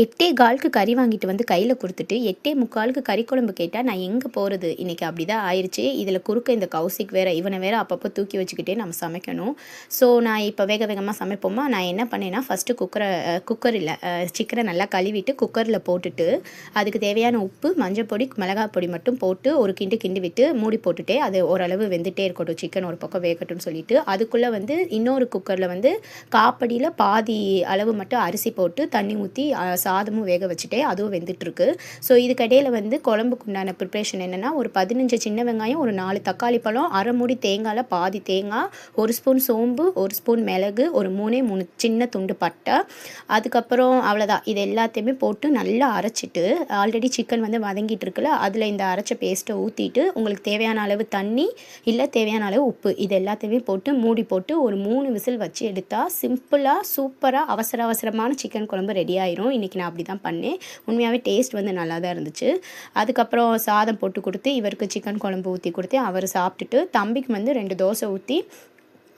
8:15க்கு கறி வாங்கிட்டு வந்து கையில் கொடுத்துட்டு 8:45க்கு கறி குழம்பு கேட்டால் நான் எங்கே போகிறது? இன்றைக்கி அப்படி தான் ஆயிடுச்சு. இதில் குறுக்க இந்த கௌசிக் வேறு, இவனை வேறு அப்பப்போ தூக்கி வச்சுக்கிட்டே நம்ம சமைக்கணும். ஸோ நான் இப்போ வேக வேகமாக சமைப்போமா, நான் என்ன பண்ணேன்னா ஃபஸ்ட்டு குக்கரில் சிக்கனை நல்லா கழுவிட்டு குக்கரில் போட்டுட்டு அதுக்கு தேவையான உப்பு, மஞ்சள் பொடி, மிளகாய் பொடி மட்டும் போட்டு ஒரு கிண்டி விட்டு மூடி போட்டுட்டே அது ஓரளவு வெந்துகிட்டே இருக்கட்டும், சிக்கன் ஒரு பக்கம் வேகட்டும்னு சொல்லிட்டு அதுக்குள்ளே வந்து இன்னொரு குக்கரில் வந்து காப்படியில் பாதி அளவு மட்டும் அரிசி போட்டு தண்ணி ஊற்றி சாதமும் வேக வச்சுட்டே அதுவும் வெந்துட்டுருக்கு. ஸோ இதுக்கடையில் வந்து குழம்புக்கு உண்டான ப்ரிப்ரேஷன் என்னென்னா, ஒரு 15 சின்ன வெங்காயம், ஒரு 4 தக்காளி பழம், அரை மூடி தேங்காயில் பாதி தேங்காய், 1 ஸ்பூன் சோம்பு, 1 ஸ்பூன் மிளகு, ஒரு 3 சின்ன துண்டு பட்டை, அதுக்கப்புறம் அவ்வளோதான். இது எல்லாத்தையுமே போட்டு நல்லா அரைச்சிட்டு, ஆல்ரெடி சிக்கன் வந்து வதங்கிட்டு இருக்குல்ல, அதில் இந்த அரைச்ச பேஸ்ட்டை ஊற்றிட்டு உங்களுக்கு தேவையான அளவு தண்ணி இல்லை தேவையான அளவு உப்பு இது எல்லாத்தையுமே போட்டு மூடி போட்டு ஒரு 3 விசில் வச்சு எடுத்தால் சிம்பிளாக சூப்பராக அவசரமான சிக்கன் குழம்பு ரெடி ஆயிரும். இன்றைக்கி நான் அப்படி தான் பண்ணேன். உண்மையாகவே டேஸ்ட் வந்து நல்லா தான் இருந்துச்சு. அதுக்கப்புறம் சாதம் போட்டு கொடுத்து இவருக்கு சிக்கன் குழம்பு ஊற்றி கொடுத்தேன். அவர் சாப்பிட்டுட்டு தம்பிக்கு வந்து 2 தோசை ஊற்றி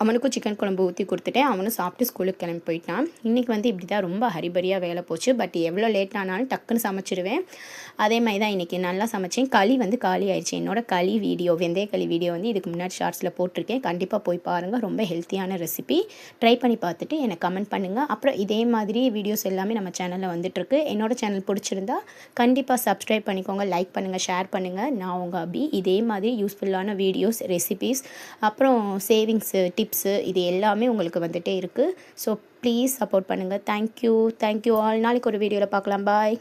அவனுக்கும் சிக்கன் குழம்பு ஊற்றி கொடுத்துட்டேன். அவனும் சாப்பிட்டு ஸ்கூலுக்கு கிளம்பி போயிட்டான். இன்றைக்கி வந்து இப்படி தான் ரொம்ப ஹரிபரியாக வேலை போச்சு. பட் எவ்வளோ லேட் ஆனாலும் டக்குன்னு சமைச்சிடுவேன். அதே மாதிரி தான் இன்றைக்கி நல்லா சமைச்சேன். களி வந்து காலி ஆயிடுச்சு. என்னோட களி வீடியோ, வெந்தய களி வீடியோ வந்து இதுக்கு முன்னாடி ஷார்ட்ஸில் போட்டிருக்கேன். கண்டிப்பாக போய் பாருங்கள். ரொம்ப ஹெல்த்தியான ரெசிபி. ட்ரை பண்ணி பார்த்துட்டு எனக்கு கமெண்ட் பண்ணுங்கள். அப்புறம் இதே மாதிரி வீடியோஸ் எல்லாமே நம்ம சேனலில் வந்துட்டுருக்கு. என்னோட சேனல் பிடிச்சிருந்தா கண்டிப்பாக சப்ஸ்கிரைப் பண்ணிக்கோங்க, லைக் பண்ணுங்கள், ஷேர் பண்ணுங்கள். நான் உங்கள் அபி. இதே மாதிரி யூஸ்ஃபுல்லான வீடியோஸ், ரெசிபீஸ், அப்புறம் சேவிங்ஸு டிப்ஸு இது எல்லாமே உங்களுக்கு வந்துகிட்டே இருக்குது. ஸோ ப்ளீஸ் சப்போர்ட் பண்ணுங்கள். Thank you all. நாளைக்கு ஒரு வீடியோவில் பார்க்கலாம். பாய்.